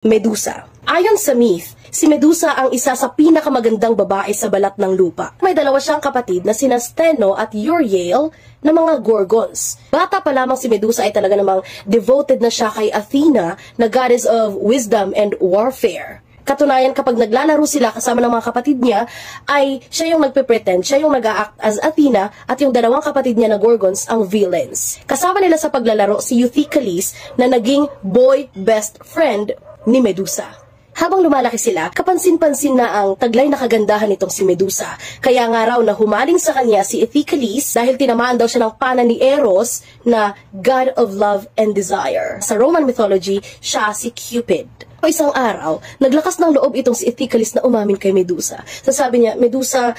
Medusa. Ayon sa myth, si Medusa ang isa sa pinakamagandang babae sa balat ng lupa. May dalawa siyang kapatid na sina Steno at Uriel na mga Gorgons. Bata pa lamang si Medusa ay talaga namang devoted na siya kay Athena na goddess of wisdom and warfare. Katunayan, kapag naglalaro sila kasama ng mga kapatid niya, ay siya yung nagpe-pretend, siya yung nag-a-act as Athena at yung dalawang kapatid niya na Gorgons ang villains. Kasama nila sa paglalaro si Euthycles na naging boy best friend ni Medusa. Habang lumalaki sila, kapansin-pansin na ang taglay na kagandahan nitong si Medusa. Kaya nga raw na humaling sa kanya si Euthycles dahil tinamaan daw siya ng pana ni Eros na god of love and desire. Sa Roman mythology, siya si Cupid. O isang araw, naglakas ng loob itong si Euthycles na umamin kay Medusa. Sasabi niya, Medusa,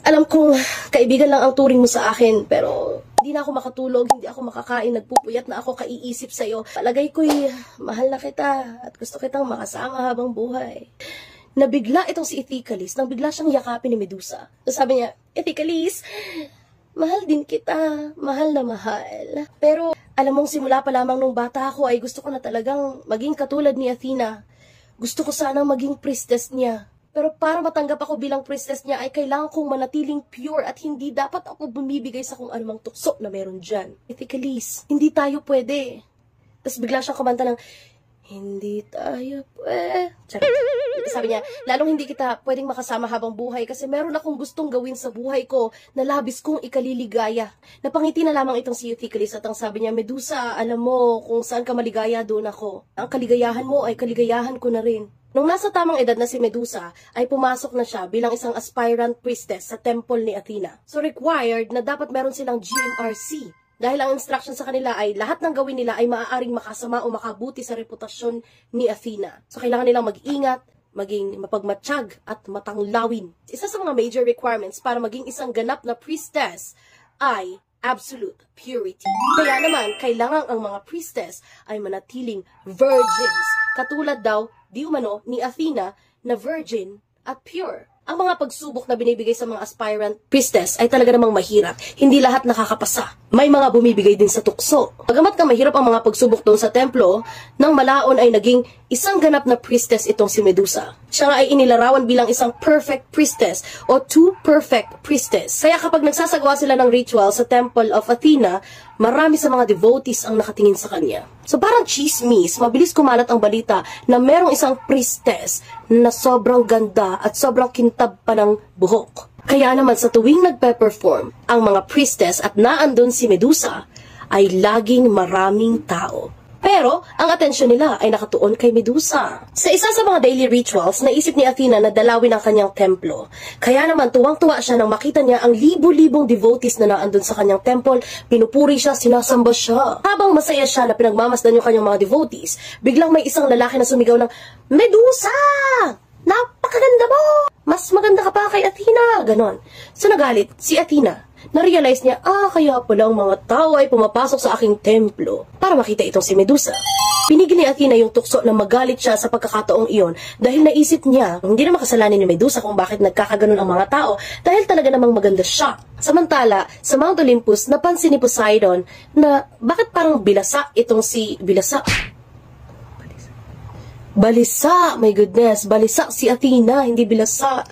alam kong kaibigan lang ang turing mo sa akin, pero hindi na ako makatulog, hindi ako makakain, nagpupuyat na ako kaiisip sa'yo. Palagay ko'y mahal na kita at gusto kitang makasama habang buhay. Nabigla itong si Euthycles nang bigla siyang yakapin ni Medusa. Sabi niya, Euthycles, mahal din kita, mahal na mahal. Pero alam mong simula pa lamang nung bata ako ay gusto ko na talagang maging katulad ni Athena. Gusto ko sanang maging priestess niya. Pero para matanggap ako bilang priestess niya ay kailangan kong manatiling pure at hindi dapat ako bumibigay sa kung anumang tukso na meron dyan. Euthycles, hindi tayo pwede. Tapos bigla siyang kumanta ng, hindi tayo pwede. Sabi niya, lalong hindi kita pwedeng makasama habang buhay kasi meron akong gustong gawin sa buhay ko na labis kong ikaliligaya. Napangiti na lamang itong si Euthycles at ang sabi niya, Medusa, alam mo kung saan ka maligaya doon ako. Ang kaligayahan mo ay kaligayahan ko na rin. Nung nasa tamang edad na si Medusa, ay pumasok na siya bilang isang aspirant priestess sa temple ni Athena. So required na dapat meron silang GMRC. Dahil ang instruction sa kanila ay lahat ng gawin nila ay maaaring makasama o makabuti sa reputasyon ni Athena. So kailangan nilang mag-ingat, maging mapagmatsyag at matanglawin. Isa sa mga major requirements para maging isang ganap na priestess ay absolute purity. Kaya naman, kailangan ang mga priestess ay manatiling virgins. Katulad daw, di umano, ni Athena na virgin at pure. Ang mga pagsubok na binibigay sa mga aspirant priestess ay talaga namang mahirap. Hindi lahat nakakapasa. May mga bumibigay din sa tukso. Bagamat nga mahirap ang mga pagsubok doon sa templo, nang malaon ay naging isang ganap na priestess itong si Medusa. Siya nga ay inilarawan bilang isang perfect priestess o two perfect priestess. Kaya kapag nagsasagawa sila ng ritual sa Temple of Athena, marami sa mga devotees ang nakatingin sa kanya. So parang chismis, mabilis kumalat ang balita na merong isang priestess na sobrang ganda at sobrang kintab pa ng buhok. Kaya naman sa tuwing nagpe-perform ang mga priestess at naandun si Medusa, ay laging maraming tao. Pero, ang atensyon nila ay nakatuon kay Medusa. Sa isa sa mga daily rituals, naisip ni Athena na dalawin ang kanyang templo. Kaya naman, tuwang-tuwa siya nang makita niya ang libo-libong devotees na naandun sa kanyang temple, pinupuri siya, sinasamba siya. Habang masaya siya na pinagmamasdan yung kanyang mga devotees, biglang may isang lalaki na sumigaw ng, Medusa! Napakaganda mo! Mas maganda ka pa kay Athena! Ganon. So nagalit si Athena. Na-realize niya, kaya pala ang mga tao ay pumapasok sa aking templo para makita itong si Medusa. Pinigil ni Athena yung tukso na magalit siya sa pagkakataong iyon dahil naisip niya, hindi na makasalanan ni Medusa kung bakit nagkakaganon ang mga tao dahil talaga namang maganda siya. Samantala, sa Mount Olympus, napansin ni Poseidon na bakit parang bilasa itong si Balisa, my goodness, balisa si Athena, hindi bilasa.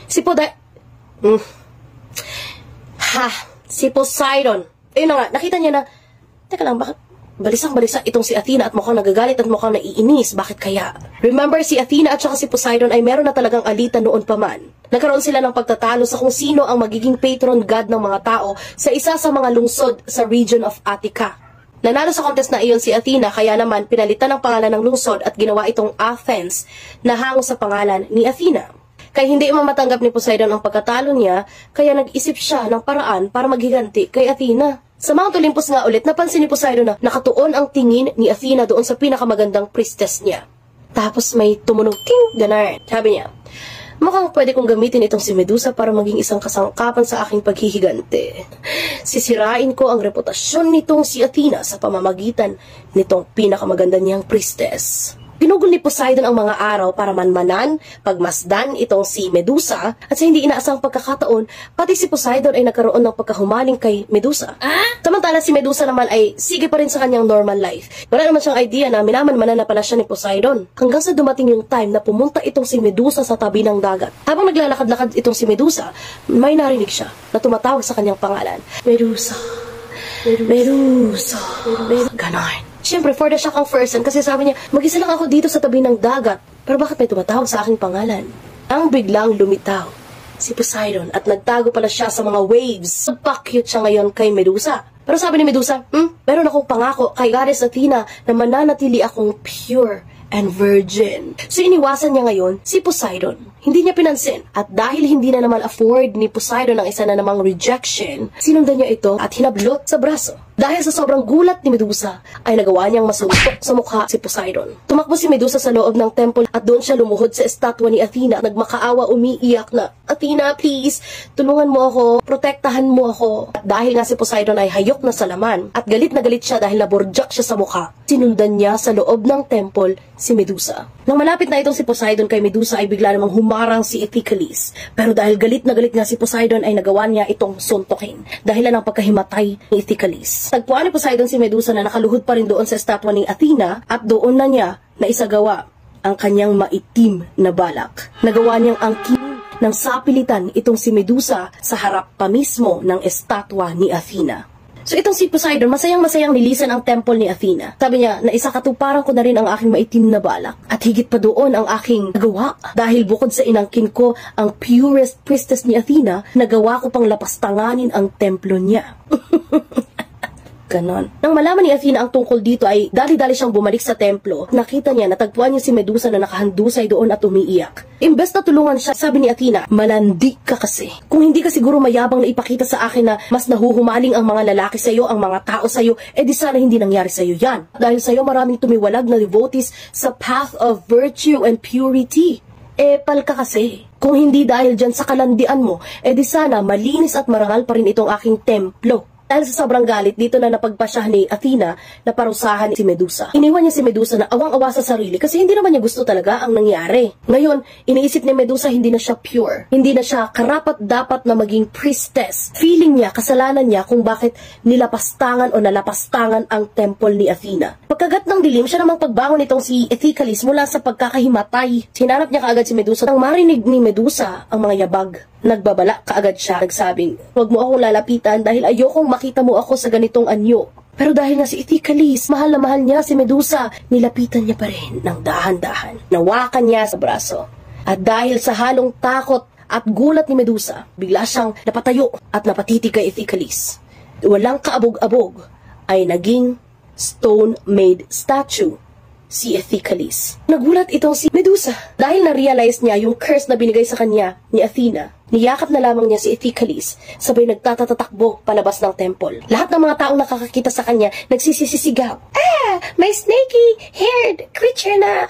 Si Poseidon. Ayun na nga, nakita niya na, teka lang, bakit balisang-balisa itong si Athena at mukhang nagagalit at mukhang naiinis, bakit kaya? Remember, si Athena at saka si Poseidon ay meron na talagang alitan noon pa man. Nagkaroon sila ng pagtatalo sa kung sino ang magiging patron god ng mga tao sa isa sa mga lungsod sa region of Attica. Nanalo sa contest na iyon si Athena, kaya naman pinalitan ang pangalan ng lungsod at ginawa itong Athens na hango sa pangalan ni Athena. Kaya hindi mamatanggap ni Poseidon ang pagkatalo niya, kaya nag-isip siya ng paraan para maghiganti kay Athena. Sa Mount Olympus nga ulit, napansin ni Poseidon na nakatuon ang tingin ni Athena doon sa pinakamagandang priestess niya. Tapos may tumunog, ting, ganar. Sabi niya, mukhang pwede kong gamitin itong si Medusa para maging isang kasangkapan sa aking paghihigante. Sisirain ko ang reputasyon nitong si Athena sa pamamagitan nitong pinakamaganda niyang priestess. Pinugol ni Poseidon ang mga araw para manmanan, pagmasdan itong si Medusa, at sa hindi inaasang pagkakataon, pati si Poseidon ay nagkaroon ng pagkahumaling kay Medusa. Samantala si Medusa naman ay sige pa rin sa kanyang normal life. Wala naman siyang idea na minamanmanan na pala siya ni Poseidon. Hanggang sa dumating yung time na pumunta itong si Medusa sa tabi ng dagat. Habang naglalakad-lakad itong si Medusa, may narinig siya na tumatawag sa kanyang pangalan. Medusa. Medusa. Ganon. Siyempre, for the shock ang person kasi sabi niya, mag-isa lang ako dito sa tabi ng dagat. Pero bakit may tumatawag sa aking pangalan? Ang biglang lumitaw si Poseidon at nagtago pala siya sa mga waves. Nagpa-cute siya ngayon kay Medusa. Pero sabi ni Medusa, meron akong pangako kay Goddess Athena na mananatili akong pure and virgin. So iniwasan niya ngayon si Poseidon. Hindi niya pinansin. At dahil hindi na naman afford ni Poseidon ang isa na namang rejection, sinundan niya ito at hinablot sa braso. Dahil sa sobrang gulat ni Medusa, ay nagawa niyang masuntok sa mukha si Poseidon. Tumakbo si Medusa sa loob ng temple at doon siya lumuhod sa estatwa ni Athena. Nagmakaawa, umiiyak na, Athena, please, tulungan mo ako, protektahan mo ako. At dahil nga si Poseidon ay hayok na sa laman at galit na galit siya dahil naborjak siya sa mukha, sinundan niya sa loob ng temple si Medusa. Nang malapit na itong si Poseidon kay Medusa ay bigla namang humarang si Ithacles. Pero dahil galit na galit nga si Poseidon ay nagawa niya itong suntokin dahilan ng pagkahimatay ni Ithacles. Tagpuan ni Poseidon si Medusa na nakaluhod pa rin doon sa estatwa ni Athena at doon na niya naisagawa ang kanyang maitim na balak. Nagawa niyang angkin ng sapilitan itong si Medusa sa harap pa mismo ng estatwa ni Athena. So itong si Poseidon, masayang-masayang nilisan ang temple ni Athena. Sabi niya, na isa katuparan ko na rin ang aking maitim na balak. At higit pa doon ang aking nagawa. Dahil bukod sa inangkin ko ang purest priestess ni Athena, nagawa ko pang lapastanganin ang templo niya. Ganon. Nang malaman ni Athena ang tungkol dito ay dali-dali siyang bumalik sa templo. Nakita niya, natagpuan niya si Medusa na nakahandusay doon at umiiyak. Imbes na tulungan siya, sabi ni Athena, malandi ka kasi. Kung hindi ka siguro mayabang na ipakita sa akin na mas nahuhumaling ang mga lalaki sa iyo, ang mga tao sa iyo, di sana hindi nangyari sa iyo yan. Dahil sa iyo maraming tumiwalag na devotees sa path of virtue and purity. Pal ka kasi. Kung hindi dahil dyan sa kalandian mo, di sana malinis at marangal pa rin itong aking templo. Dahil sa sobrang galit, dito na napagpasya ni Athena na parusahan si Medusa. Iniwan niya si Medusa na awang-awa sa sarili kasi hindi naman niya gusto talaga ang nangyari. Ngayon, iniisip ni Medusa hindi na siya pure. Hindi na siya karapat-dapat na maging priestess. Feeling niya, kasalanan niya kung bakit nilapastangan o nalapastangan ang temple ni Athena. Pagkagat ng dilim, siya namang pagbangon nitong si Ithacles mula sa pagkakahimatay. Sinarap niya kaagad si Medusa. Nang marinig ni Medusa ang mga yabag, nagbabala kaagad siya, nagsabing, huwag mo akong lalapitan dahil ayokong makita mo ako sa ganitong anyo. Pero dahil nga si Ithacles, mahal na mahal niya si Medusa, nilapitan niya pa rin ng dahan-dahan. Nawakan niya sa braso. At dahil sa halong takot at gulat ni Medusa, bigla siyang napatayo at napatitig kay Ithacles. Walang kaabog-abog ay naging stone-made statue si Ithacles. Nagulat itong si Medusa dahil na-realize niya yung curse na binigay sa kanya ni Athena. Niyakap na lamang niya si Ithacles, sabay nagtatatakbo palabas ng temple. Lahat ng mga taong nakakakita sa kanya nagsisisigaw. May snaky-haired creature na,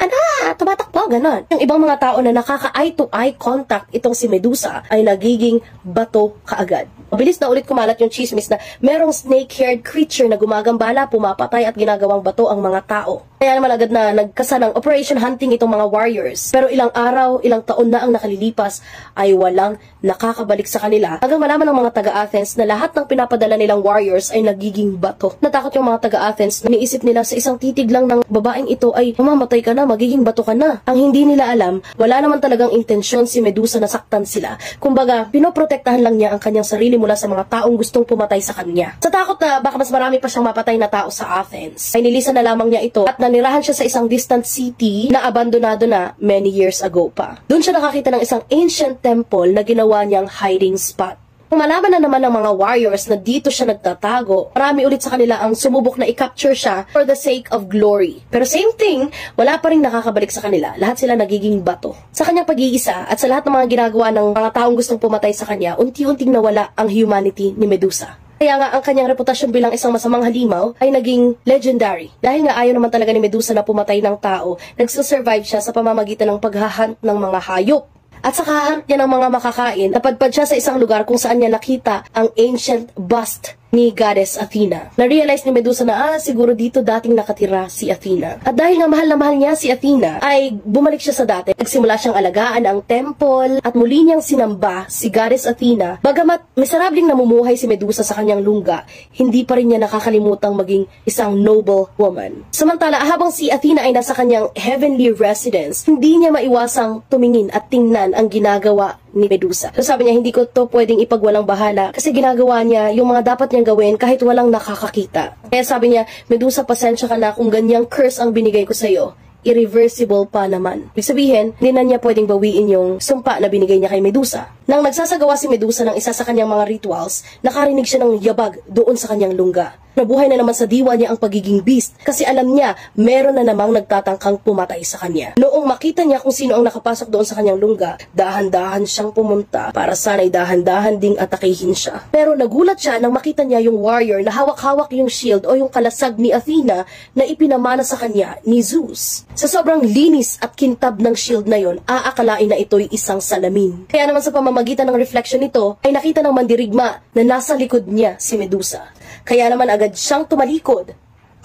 tumatakbo, ganon. Yung ibang mga tao na nakaka-eye-to-eye contact itong si Medusa ay nagiging bato kaagad. Mabilis na ulit kumalat yung chismis na merong snake-haired creature na gumagambala, pumapatay at ginagawang bato ang mga tao. Kaya naman agad na nagkasa ng operation hunting itong mga warriors. Pero ilang araw, ilang taon na ang nakalilipas ay walang nakakabalik sa kanila. Hanggang malaman ng mga taga-Athens na lahat ng pinapadala nilang warriors ay nagiging bato. Natakot yung mga taga-Athens na iniisip nila sa isang titig lang ng babaeng ito ay mamamatay ka na, magiging bato ka na. Ang hindi nila alam, wala naman talagang intensyon si Medusa na saktan sila. Kumbaga, pinoprotektahan lang niya ang kanyang sarili mula sa mga taong gustong pumatay sa kanya. Sa takot na baka mas marami pa siyang mapatay na tao sa Athens, ay nilisan na lamang niya ito at nanirahan siya sa isang distant city na abandonado na many years ago pa. Doon siya nakakita ng isang ancient temple na ginawa niyang hiding spot. Kung malaman na naman ng mga warriors na dito siya nagtatago, marami ulit sa kanila ang sumubok na i-capture siya for the sake of glory. Pero same thing, wala pa rin nakakabalik sa kanila. Lahat sila nagiging bato. Sa kanyang pag-iisa at sa lahat ng mga ginagawa ng mga taong gustong pumatay sa kanya, unti-unting nawala ang humanity ni Medusa. Kaya nga ang kanyang reputasyon bilang isang masamang halimaw ay naging legendary. Dahil nga ayaw naman talaga ni Medusa na pumatay ng tao, nagsusurvive siya sa pamamagitan ng paghahunt ng mga hayop. At sa kahunt niya ng mga makakain, napadpad siya sa isang lugar kung saan niya nakita ang ancient bust ni Goddess Athena. Na-realize ni Medusa na siguro dito dating nakatira si Athena. At dahil nga mahal na mahal niya si Athena, ay bumalik siya sa dati. Nagsimula siyang alagaan ang temple at muli niyang sinamba si Goddess Athena. Bagamat miserabling namumuhay si Medusa sa kanyang lungga, hindi pa rin niya nakakalimutang maging isang noble woman. Samantala, habang si Athena ay nasa kanyang heavenly residence, hindi niya maiwasang tumingin at tingnan ang ginagawa ni Medusa. So sabi niya, hindi ko to pwedeng ipagwalang bahala kasi ginagawa niya yung mga dapat niyang gawin kahit walang nakakakita. Kaya sabi niya, Medusa, pasensya ka na kung ganyang curse ang binigay ko sa'yo. Irreversible pa naman. Ibig sabihin, hindi na niya pwedeng bawiin yung sumpa na binigay niya kay Medusa. Nang nagsasagawa si Medusa ng isa sa kanyang mga rituals, nakarinig siya ng yabag doon sa kanyang lungga. Nabuhay na naman sa diwa niya ang pagiging beast kasi alam niya meron na namang nagtatangkang pumatay sa kanya. Noong makita niya kung sino ang nakapasok doon sa kanyang lungga, dahan-dahan siyang pumunta para sana'y dahan-dahan ding atakihin siya. Pero nagulat siya nang makita niya yung warrior na hawak-hawak yung shield o yung kalasag ni Athena na ipinamana sa kanya ni Zeus. Sa sobrang linis at kintab ng shield na yon, aakalain na ito'y isang salamin. Kaya naman sa pamamagitan ng reflection nito, ay nakita ng mandirigma na nasa likod niya si Medusa. Kaya naman agad siyang tumalikod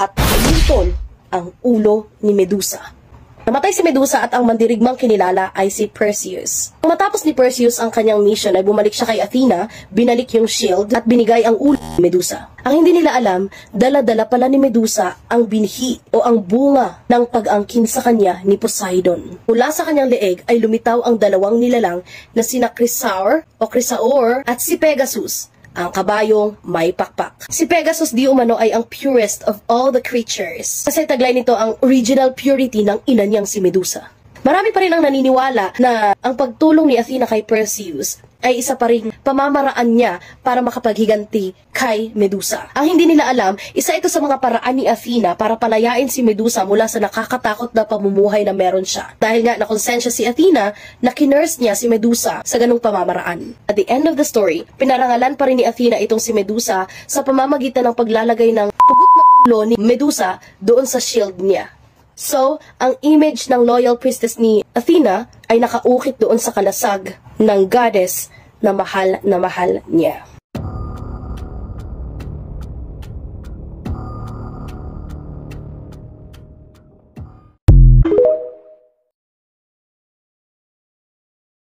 at pinutol ang ulo ni Medusa. Namatay si Medusa at ang mandirigmang kinilala ay si Perseus. Nang matapos ni Perseus ang kanyang mission ay bumalik siya kay Athena, binalik yung shield at binigay ang ulo ni Medusa. Ang hindi nila alam, dala-dala pala ni Medusa ang binhi o ang bunga ng pag-angkin sa kanya ni Poseidon. Mula sa kanyang leeg ay lumitaw ang dalawang nilalang na sina Chrysaor at si Pegasus, ang kabayong may pakpak. Si Pegasus di umano ay ang purest of all the creatures kasi taglay nito ang original purity ng ina niyang si Medusa. Marami pa rin ang naniniwala na ang pagtulong ni Athena kay Perseus ay isa pa ring pamamaraan niya para makapaghiganti kay Medusa. Ang hindi nila alam, isa ito sa mga paraan ni Athena para palayain si Medusa mula sa nakakatakot na pamumuhay na meron siya. Dahil nga nakonsensya si Athena na kinurse niya si Medusa sa ganung pamamaraan. At the end of the story, pinarangalan pa rin ni Athena itong si Medusa sa pamamagitan ng paglalagay ng pugot na ulo ni Medusa doon sa shield niya. So, ang image ng loyal priestess ni Athena ay nakaukit doon sa kalasag ng goddess na mahal niya.